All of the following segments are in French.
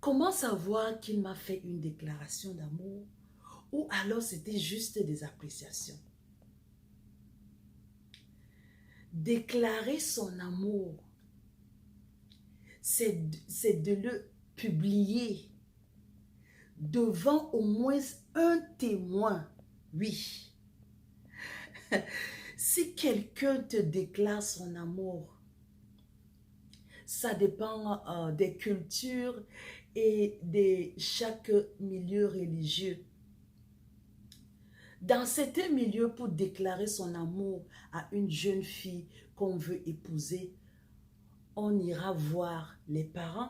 Comment savoir qu'il m'a fait une déclaration d'amour ou alors c'était juste des appréciations? Déclarer son amour, c'est de le publier devant au moins un témoin. Oui. Si quelqu'un te déclare son amour, ça dépend des cultures et de chaque milieu religieux. Dans certains milieux, pour déclarer son amour à une jeune fille qu'on veut épouser, on ira voir les parents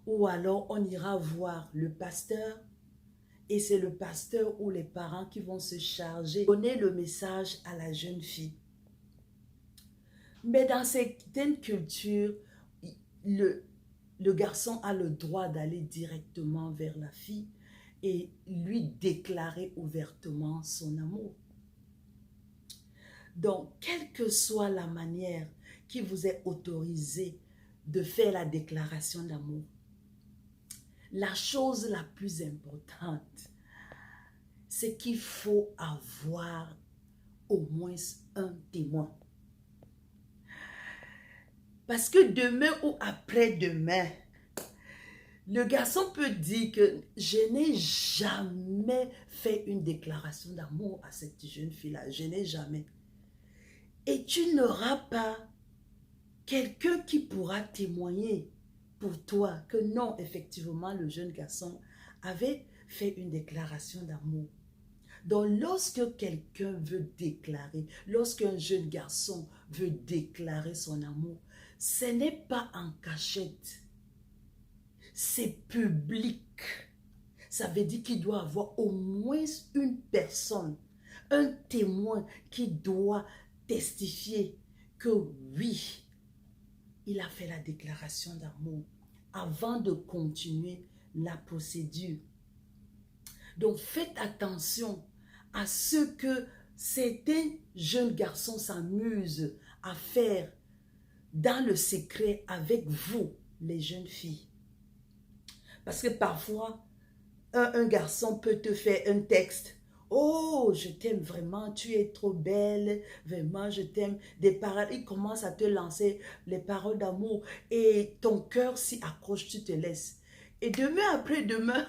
ou alors on ira voir le pasteur et c'est le pasteur ou les parents qui vont se charger de donner le message à la jeune fille. Mais dans certaines cultures, le garçon a le droit d'aller directement vers la fille et lui déclarer ouvertement son amour. Donc, quelle que soit la manière qui vous est autorisée de faire la déclaration d'amour, la chose la plus importante, c'est qu'il faut avoir au moins un témoin. Parce que demain ou après-demain, le garçon peut dire que je n'ai jamais fait une déclaration d'amour à cette jeune fille-là. Je n'ai jamais. Et tu n'auras pas quelqu'un qui pourra témoigner pour toi que non, effectivement, le jeune garçon avait fait une déclaration d'amour. Donc, lorsque quelqu'un veut déclarer, lorsqu'un jeune garçon veut déclarer son amour, ce n'est pas en cachette. C'est public. Ça veut dire qu'il doit avoir au moins une personne, un témoin qui doit testifier que oui, il a fait la déclaration d'amour avant de continuer la procédure. Donc faites attention à ce que certains jeunes garçons s'amusent à faire dans le secret avec vous, les jeunes filles. Parce que parfois, un garçon peut te faire un texte. Oh, je t'aime vraiment, tu es trop belle, vraiment, je t'aime. Des paroles, il commence à te lancer les paroles d'amour et ton cœur s'y accroche, tu te laisses. Et demain après-demain,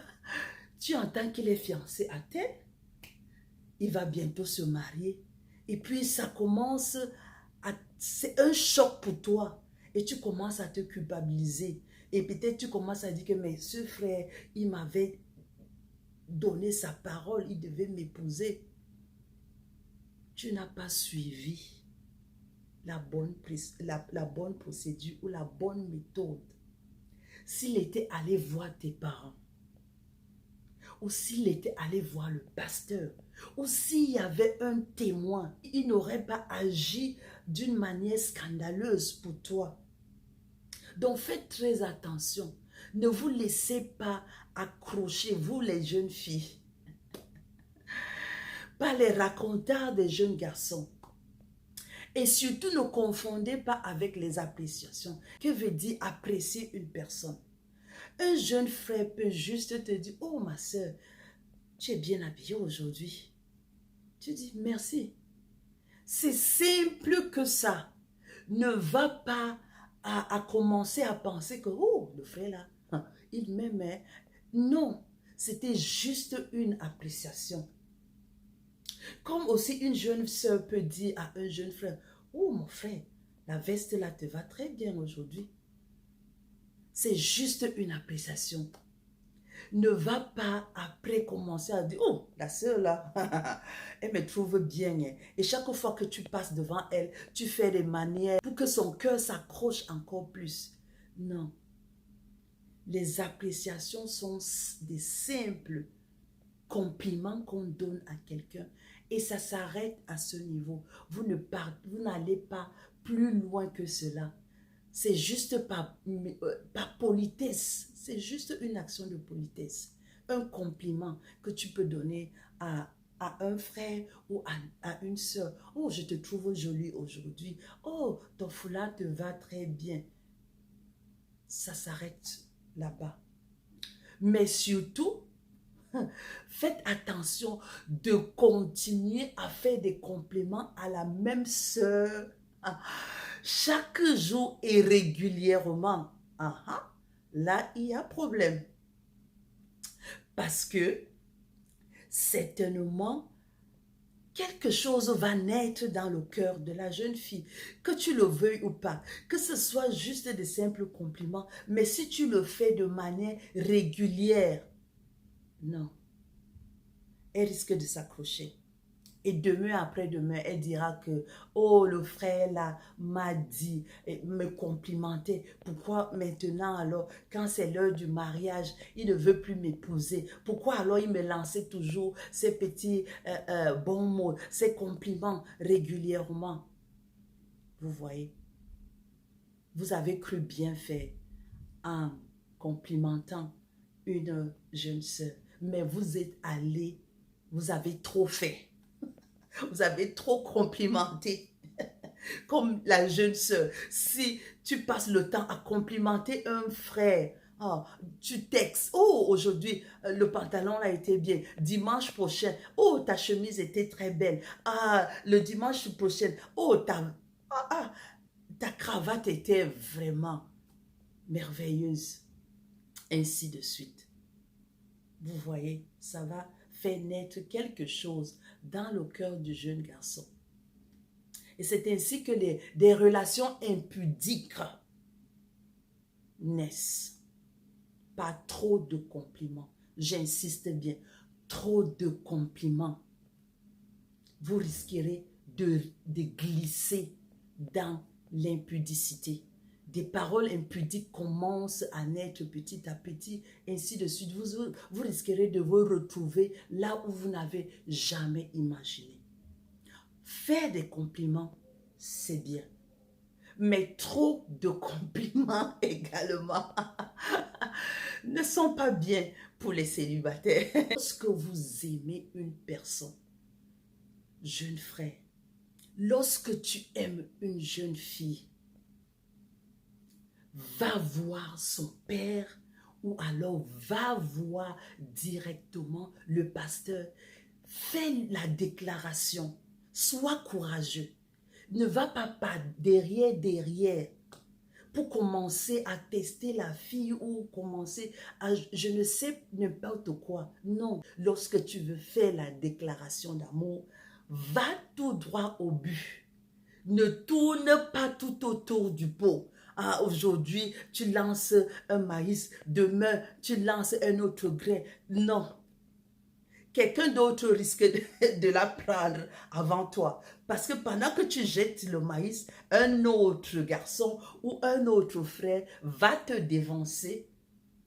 tu entends qu'il est fiancé à tel, il va bientôt se marier. Et puis ça commence à... C'est un choc pour toi. Et tu commences à te culpabiliser. Et peut-être tu commences à dire que mais ce frère, il m'avait donné sa parole, il devait m'épouser. Tu n'as pas suivi la bonne procédure ou la bonne méthode. S'il était allé voir tes parents, ou s'il était allé voir le pasteur, ou s'il y avait un témoin, il n'aurait pas agi d'une manière scandaleuse pour toi. Donc faites très attention. Ne vous laissez pas accrocher, vous les jeunes filles, par les racontars des jeunes garçons. Et surtout, ne confondez pas avec les appréciations. Que veut dire apprécier une personne? Un jeune frère peut juste te dire, oh ma soeur, tu es bien habillée aujourd'hui. Tu dis merci. C'est simple que ça. Ne va pas à commencer à penser que, oh, le frère là, il m'aimait. Non, c'était juste une appréciation. Comme aussi une jeune soeur peut dire à un jeune frère, oh mon frère, la veste là te va très bien aujourd'hui. C'est juste une appréciation. Ne va pas après commencer à dire, oh, la soeur là, elle me trouve bien. Et chaque fois que tu passes devant elle, tu fais des manières pour que son cœur s'accroche encore plus. Non. Les appréciations sont des simples compliments qu'on donne à quelqu'un. Et ça s'arrête à ce niveau. Vous n'allez pas plus loin que cela. C'est juste par politesse. C'est juste une action de politesse. Un compliment que tu peux donner à un frère ou à une soeur. Oh, je te trouve jolie aujourd'hui. Oh, ton foulard te va très bien. Ça s'arrête là-bas. Mais surtout, faites attention de continuer à faire des compliments à la même sœur chaque jour et régulièrement. Là, il y a problème. Parce que certainement, quelque chose va naître dans le cœur de la jeune fille, que tu le veuilles ou pas, que ce soit juste des simples compliments, mais si tu le fais de manière régulière, non, elle risque de s'accrocher. Et demain après-demain, elle dira que, oh, le frère là m'a dit, me complimentait. Pourquoi maintenant alors, quand c'est l'heure du mariage, il ne veut plus m'épouser? Pourquoi alors il me lançait toujours ces petits bons mots, ces compliments régulièrement? Vous voyez, vous avez cru bien faire en complimentant une jeune sœur, mais vous êtes allé, vous avez trop fait. Vous avez trop complimenté. Comme la jeune sœur. Si tu passes le temps à complimenter un frère, tu textes, oh, aujourd'hui, le pantalon a été bien. Dimanche prochain, oh, ta chemise était très belle. Ah, le dimanche prochain, oh, ta cravate était vraiment merveilleuse. Ainsi de suite. Vous voyez, ça va faire naître quelque chose dans le cœur du jeune garçon. Et c'est ainsi que des relations impudiques naissent. Pas trop de compliments. J'insiste bien, trop de compliments. Vous risquerez de glisser dans l'impudicité. Des paroles impudiques commencent à naître petit à petit, ainsi de suite. Vous risquerez de vous retrouver là où vous n'avez jamais imaginé. Faire des compliments, c'est bien. Mais trop de compliments également ne sont pas bien pour les célibataires. Lorsque vous aimez une personne, jeune frère, lorsque tu aimes une jeune fille, va voir son père ou alors va voir directement le pasteur. Fais la déclaration. Sois courageux. Ne va pas derrière pour commencer à tester la fille ou commencer à, je ne sais, n'importe quoi. Non, lorsque tu veux faire la déclaration d'amour, va tout droit au but. Ne tourne pas tout autour du pot. Aujourd'hui, tu lances un maïs, demain, tu lances un autre grain. Non. Quelqu'un d'autre risque de la prendre avant toi. Parce que pendant que tu jettes le maïs, un autre garçon ou un autre frère va te dévancer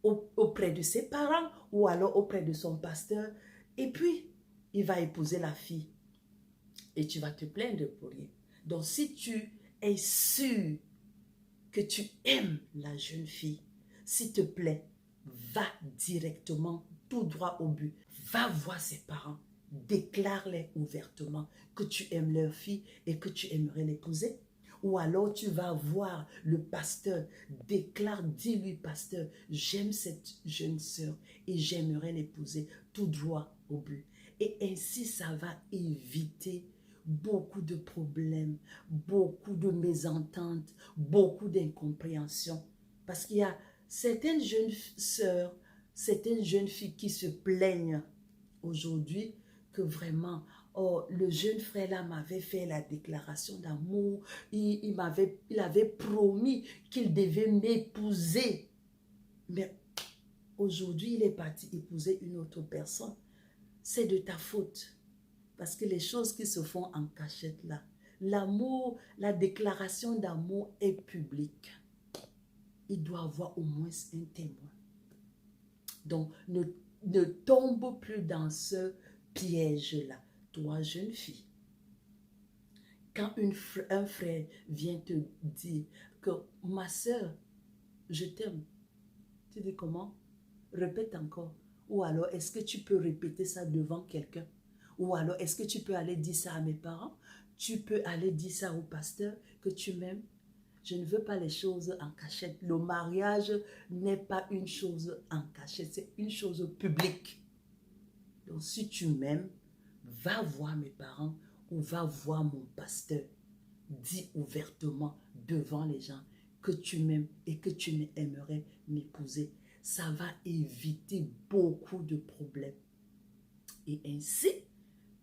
auprès de ses parents ou alors auprès de son pasteur. Et puis, il va épouser la fille. Et tu vas te plaindre pour rien. Donc, si tu es sûr que tu aimes la jeune fille, s'il te plaît, va directement tout droit au but. Va voir ses parents, déclare-les ouvertement que tu aimes leur fille et que tu aimerais l'épouser. Ou alors tu vas voir le pasteur, déclare, dis-lui pasteur, j'aime cette jeune sœur et j'aimerais l'épouser tout droit au but. Et ainsi ça va éviter beaucoup de problèmes, beaucoup de mésententes, beaucoup d'incompréhension. Parce qu'il y a certaines jeunes sœurs, certaines jeunes filles qui se plaignent aujourd'hui que vraiment, oh, le jeune frère là m'avait fait la déclaration d'amour, il avait promis qu'il devait m'épouser. Mais aujourd'hui, il est parti épouser une autre personne. C'est de ta faute. Parce que les choses qui se font en cachette là, l'amour, la déclaration d'amour est publique. Il doit avoir au moins un témoin. Donc, ne tombe plus dans ce piège-là, toi, jeune fille. Quand un frère vient te dire que ma soeur, je t'aime, tu dis comment? Répète encore. Ou alors, est-ce que tu peux répéter ça devant quelqu'un? Ou alors, est-ce que tu peux aller dire ça à mes parents? Tu peux aller dire ça au pasteur que tu m'aimes? Je ne veux pas les choses en cachette. Le mariage n'est pas une chose en cachette, c'est une chose publique. Donc si tu m'aimes, va voir mes parents ou va voir mon pasteur. Dis ouvertement devant les gens que tu m'aimes et que tu aimerais m'épouser. Ça va éviter beaucoup de problèmes. Et ainsi,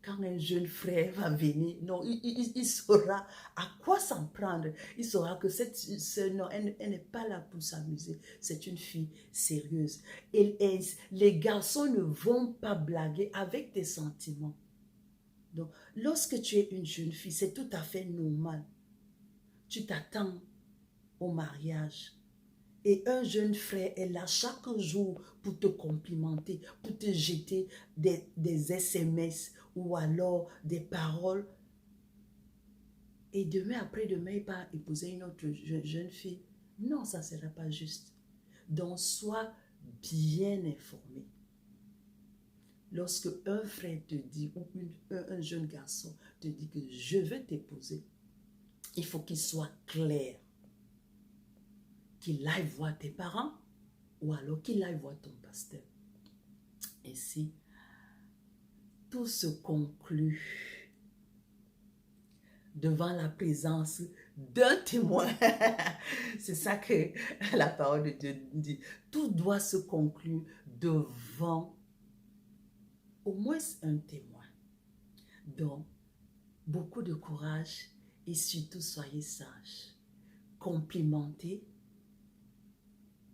quand un jeune frère va venir, non, il saura à quoi s'en prendre. Il saura que cette sœur, non, elle n'est pas là pour s'amuser. C'est une fille sérieuse. Et les garçons ne vont pas blaguer avec tes sentiments. Donc, lorsque tu es une jeune fille, c'est tout à fait normal. Tu t'attends au mariage. Et un jeune frère est là chaque jour pour te complimenter, pour te jeter des SMS ou alors des paroles. Et demain, après-demain, il va épouser une autre jeune fille. Non, ça ne sera pas juste. Donc, sois bien informé. Lorsque un frère te dit, ou un jeune garçon te dit que je veux t'épouser, il faut qu'il soit clair. Qu'il aille voir tes parents ou alors qu'il aille voir ton pasteur. Ainsi, tout se conclut devant la présence d'un témoin. C'est ça que la parole de Dieu dit. Tout doit se conclure devant au moins un témoin. Donc, beaucoup de courage et surtout soyez sages. Complimentez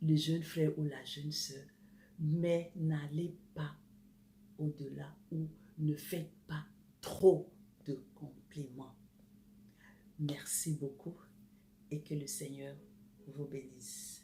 le jeune frère ou la jeune sœur, mais n'allez pas au-delà ou ne faites pas trop de compliments. Merci beaucoup et que le Seigneur vous bénisse.